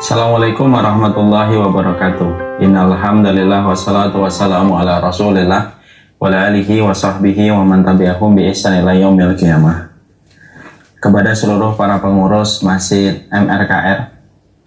Assalamualaikum warahmatullahi wabarakatuh. Innal hamdalillah wassalatu wassalamu ala Rasulillah wa ala alihi wa sahbihi wa man tabi'ahum bi ihsan ila yaumil qiyamah. Kepada seluruh para pengurus Masjid MRKR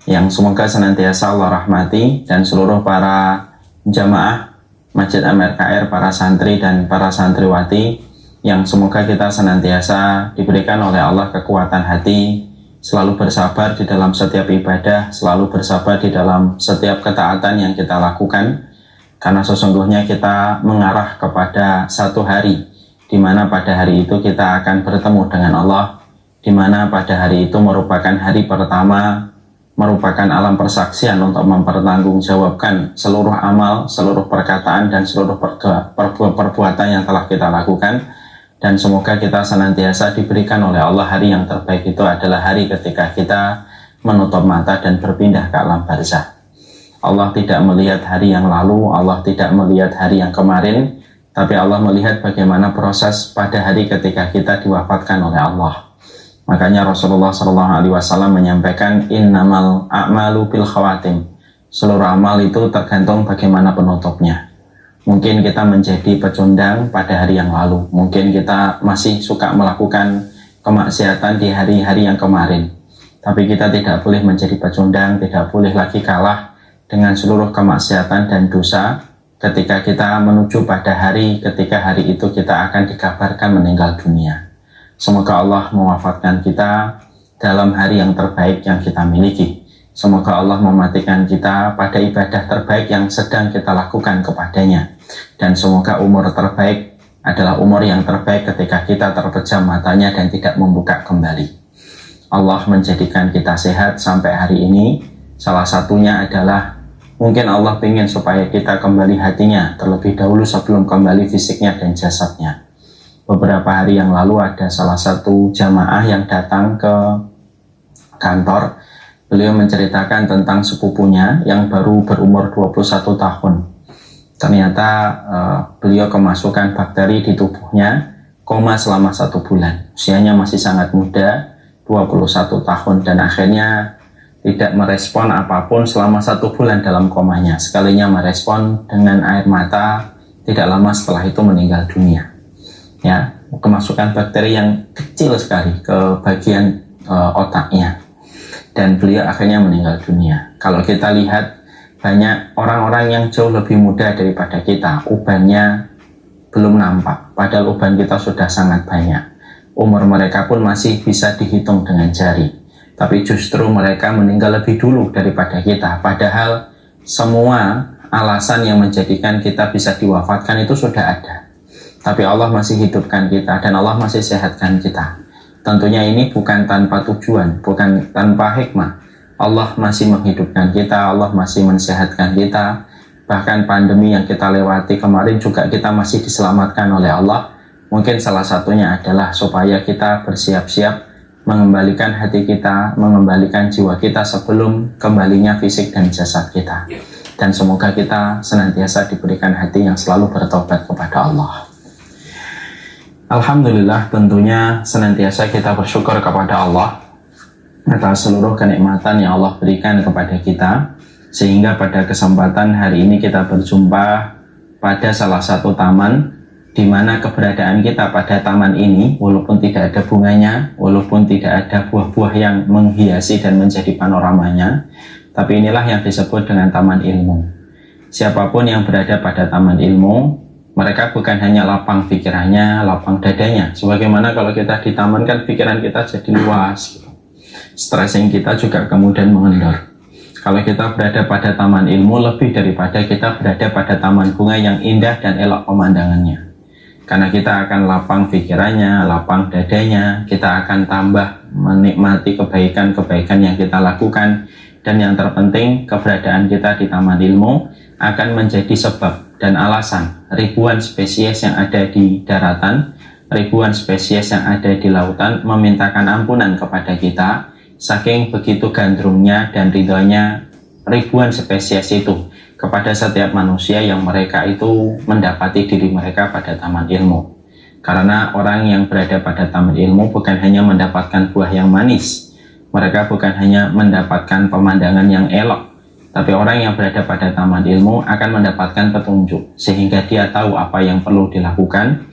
yang semoga senantiasa Allah rahmati, dan seluruh para jamaah Masjid MRKR, para santri dan para santriwati yang semoga kita senantiasa diberikan oleh Allah kekuatan hati, selalu bersabar di dalam setiap ibadah, selalu bersabar di dalam setiap ketaatan yang kita lakukan, karena sesungguhnya kita mengarah kepada satu hari di mana pada hari itu kita akan bertemu dengan Allah, di mana pada hari itu merupakan hari pertama, merupakan alam persaksian untuk mempertanggungjawabkan seluruh amal, seluruh perkataan dan seluruh perbuatan yang telah kita lakukan. Dan semoga kita senantiasa diberikan oleh Allah hari yang terbaik itu adalah hari ketika kita menutup mata dan berpindah ke alam barzah. Allah tidak melihat hari yang lalu, Allah tidak melihat hari yang kemarin, tapi Allah melihat bagaimana proses pada hari ketika kita diwafatkan oleh Allah. Makanya Rasulullah SAW menyampaikan, innamal a'malu bil khawatim. Seluruh amal itu tergantung bagaimana penutupnya. Mungkin kita menjadi pecundang pada hari yang lalu, mungkin kita masih suka melakukan kemaksiatan di hari-hari yang kemarin, tapi kita tidak boleh menjadi pecundang, tidak boleh lagi kalah dengan seluruh kemaksiatan dan dosa ketika kita menuju pada hari ketika hari itu kita akan dikabarkan meninggal dunia. Semoga Allah mewafatkan kita dalam hari yang terbaik yang kita miliki. Semoga Allah mematikan kita pada ibadah terbaik yang sedang kita lakukan kepadanya. Dan semoga umur terbaik adalah umur yang terbaik ketika kita terpejam matanya dan tidak membuka kembali. Allah menjadikan kita sehat sampai hari ini. Salah satunya adalah mungkin Allah ingin supaya kita kembali hatinya terlebih dahulu sebelum kembali fisiknya dan jasadnya. Beberapa hari yang lalu ada salah satu jamaah yang datang ke kantor. Beliau menceritakan tentang sepupunya yang baru berumur 21 tahun. Ternyata beliau kemasukan bakteri di tubuhnya, koma selama 1 bulan. Usianya masih sangat muda, 21 tahun, dan akhirnya tidak merespon apapun selama 1 bulan dalam komanya. Sekalinya merespon dengan air mata, tidak lama setelah itu meninggal dunia. Ya, kemasukan bakteri yang kecil sekali ke bagian otaknya. Dan beliau akhirnya meninggal dunia. Kalau kita lihat banyak orang-orang yang jauh lebih muda daripada kita, ubannya belum nampak, padahal uban kita sudah sangat banyak. Umur mereka pun masih bisa dihitung dengan jari, tapi justru mereka meninggal lebih dulu daripada kita, padahal semua alasan yang menjadikan kita bisa diwafatkan itu sudah ada. Tapi Allah masih hidupkan kita dan Allah masih sehatkan kita. Tentunya ini bukan tanpa tujuan, bukan tanpa hikmah. Allah masih menghidupkan kita, Allah masih mensehatkan kita. Bahkan pandemi yang kita lewati kemarin juga kita masih diselamatkan oleh Allah. Mungkin salah satunya adalah supaya kita bersiap-siap mengembalikan hati kita, mengembalikan jiwa kita sebelum kembalinya fisik dan jasad kita. Dan semoga kita senantiasa diberikan hati yang selalu bertobat kepada Allah. Alhamdulillah, tentunya senantiasa kita bersyukur kepada Allah atas seluruh kenikmatan yang Allah berikan kepada kita, sehingga pada kesempatan hari ini kita berjumpa pada salah satu taman, di mana keberadaan kita pada taman ini, walaupun tidak ada bunganya, walaupun tidak ada buah-buah yang menghiasi dan menjadi panoramanya, tapi inilah yang disebut dengan taman ilmu. Siapapun yang berada pada taman ilmu, mereka bukan hanya lapang pikirannya, lapang dadanya. Sebagaimana kalau kita di taman kan pikiran kita jadi luas gitu. Stressing kita juga kemudian mengendor. Kalau kita berada pada taman ilmu, lebih daripada kita berada pada taman bunga yang indah dan elok pemandangannya. Karena kita akan lapang pikirannya, lapang dadanya, kita akan tambah menikmati kebaikan-kebaikan yang kita lakukan. Dan yang terpenting, keberadaan kita di taman ilmu akan menjadi sebab dan alasan ribuan spesies yang ada di daratan, ribuan spesies yang ada di lautan memintakan ampunan kepada kita, saking begitu gandrungnya dan ridhonya ribuan spesies itu kepada setiap manusia yang mereka itu mendapati diri mereka pada taman ilmu. Karena orang yang berada pada taman ilmu bukan hanya mendapatkan buah yang manis, Mereka bukan hanya mendapatkan pemandangan yang elok, tapi orang yang berada pada taman ilmu akan mendapatkan petunjuk, sehingga dia tahu apa yang perlu dilakukan,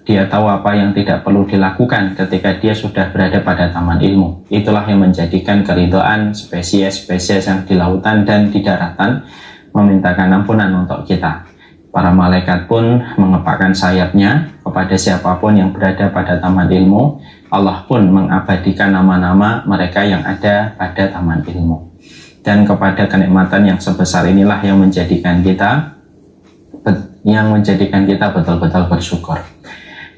dia tahu apa yang tidak perlu dilakukan ketika dia sudah berada pada taman ilmu. Itulah yang menjadikan keridhaan spesies-spesies yang di lautan dan di daratan memintakan ampunan untuk kita. Para malaikat pun mengepakkan sayapnya kepada siapapun yang berada pada taman ilmu. Allah pun mengabadikan nama-nama mereka yang ada pada taman ilmu. Dan kepada kenikmatan yang sebesar inilah yang menjadikan kita betul-betul bersyukur.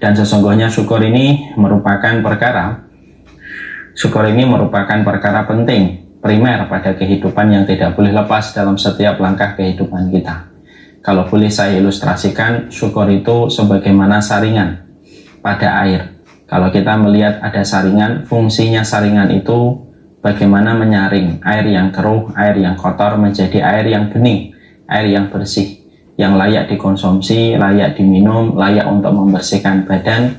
Dan sesungguhnya syukur ini merupakan perkara penting, primer pada kehidupan yang tidak boleh lepas dalam setiap langkah kehidupan kita. Kalau boleh saya ilustrasikan, syukur itu sebagaimana saringan pada air. Kalau kita melihat ada saringan, fungsinya saringan itu bagaimana menyaring air yang keruh, air yang kotor menjadi air yang bening, air yang bersih, yang layak dikonsumsi, layak diminum, layak untuk membersihkan badan,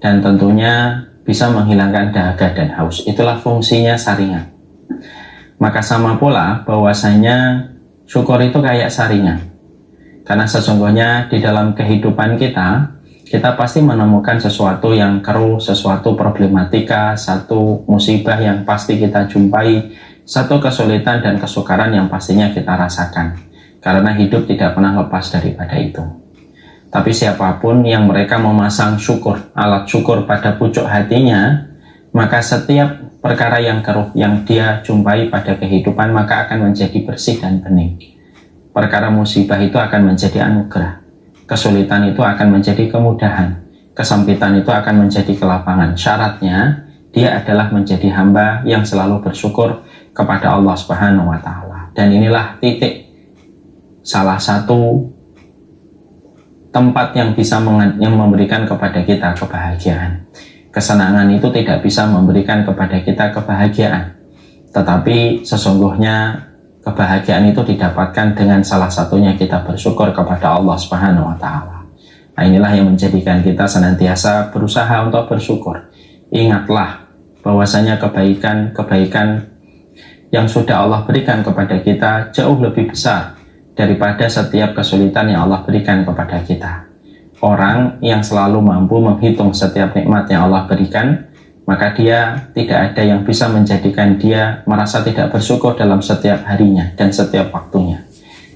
dan tentunya bisa menghilangkan dahaga dan haus. Itulah fungsinya saringan. Maka sama pula bahwasanya syukur itu kayak saringan. Karena sesungguhnya di dalam kehidupan kita pasti menemukan sesuatu yang keruh, sesuatu problematika, satu musibah yang pasti kita jumpai, satu kesulitan dan kesukaran yang pastinya kita rasakan. Karena hidup tidak pernah lepas daripada itu. Tapi siapapun yang mereka memasang syukur, alat syukur pada pucuk hatinya, maka setiap perkara yang keruh yang dia jumpai pada kehidupan maka akan menjadi bersih dan bening. Perkara musibah itu akan menjadi anugerah. Kesulitan itu akan menjadi kemudahan. Kesempitan itu akan menjadi kelapangan. Syaratnya, dia adalah menjadi hamba yang selalu bersyukur kepada Allah Subhanahu wa Ta'ala. Dan inilah titik salah satu tempat yang bisa memberikan kepada kita kebahagiaan. Kesenangan itu tidak bisa memberikan kepada kita kebahagiaan. Tetapi sesungguhnya kebahagiaan itu didapatkan dengan salah satunya kita bersyukur kepada Allah Subhanahu wa Ta'ala. Nah, inilah yang menjadikan kita senantiasa berusaha untuk bersyukur. Ingatlah bahwasanya kebaikan yang sudah Allah berikan kepada kita jauh lebih besar daripada setiap kesulitan yang Allah berikan kepada kita. Orang yang selalu mampu menghitung setiap nikmat yang Allah berikan, maka dia tidak ada yang bisa menjadikan dia merasa tidak bersyukur dalam setiap harinya dan setiap waktunya.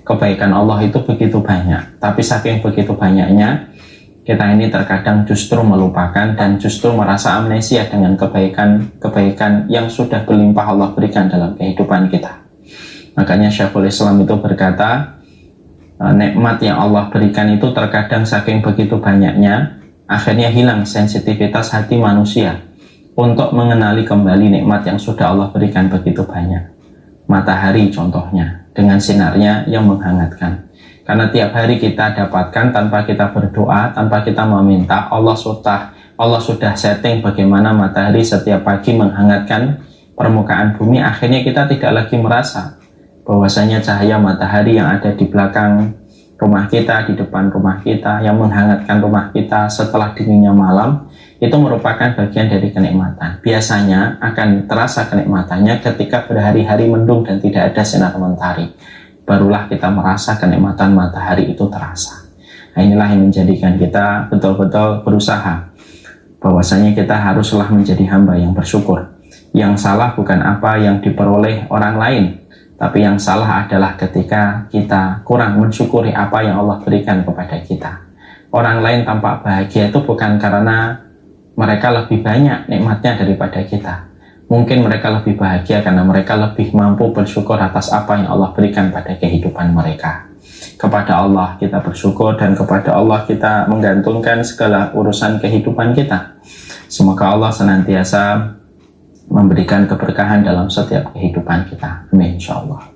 Kebaikan Allah itu begitu banyak, tapi saking begitu banyaknya, kita ini terkadang justru melupakan dan justru merasa amnesia dengan kebaikan yang sudah berlimpah Allah berikan dalam kehidupan kita. Makanya Syekhul Islam itu berkata, nikmat yang Allah berikan itu terkadang saking begitu banyaknya, akhirnya hilang sensitivitas hati manusia untuk mengenali kembali nikmat yang sudah Allah berikan begitu banyak. Matahari contohnya, dengan sinarnya yang menghangatkan. Karena tiap hari kita dapatkan tanpa kita berdoa, tanpa kita meminta, Allah sudah setting bagaimana matahari setiap pagi menghangatkan permukaan bumi. Akhirnya kita tidak lagi merasa bahwasanya cahaya matahari yang ada di belakang rumah kita, di depan rumah kita, yang menghangatkan rumah kita setelah dinginnya malam, itu merupakan bagian dari kenikmatan. Biasanya akan terasa kenikmatannya ketika berhari-hari mendung dan tidak ada sinar mentari. Barulah kita merasa kenikmatan matahari itu terasa. Nah, inilah yang menjadikan kita betul-betul berusaha bahwasanya kita haruslah menjadi hamba yang bersyukur. Yang salah bukan apa yang diperoleh orang lain, tapi yang salah adalah ketika kita kurang mensyukuri apa yang Allah berikan kepada kita. Orang lain tampak bahagia itu bukan karena mereka lebih banyak nikmatnya daripada kita. Mungkin mereka lebih bahagia karena mereka lebih mampu bersyukur atas apa yang Allah berikan pada kehidupan mereka. Kepada Allah kita bersyukur dan kepada Allah kita menggantungkan segala urusan kehidupan kita. Semoga Allah senantiasa memberikan keberkahan dalam setiap kehidupan kita. Amin, insyaallah.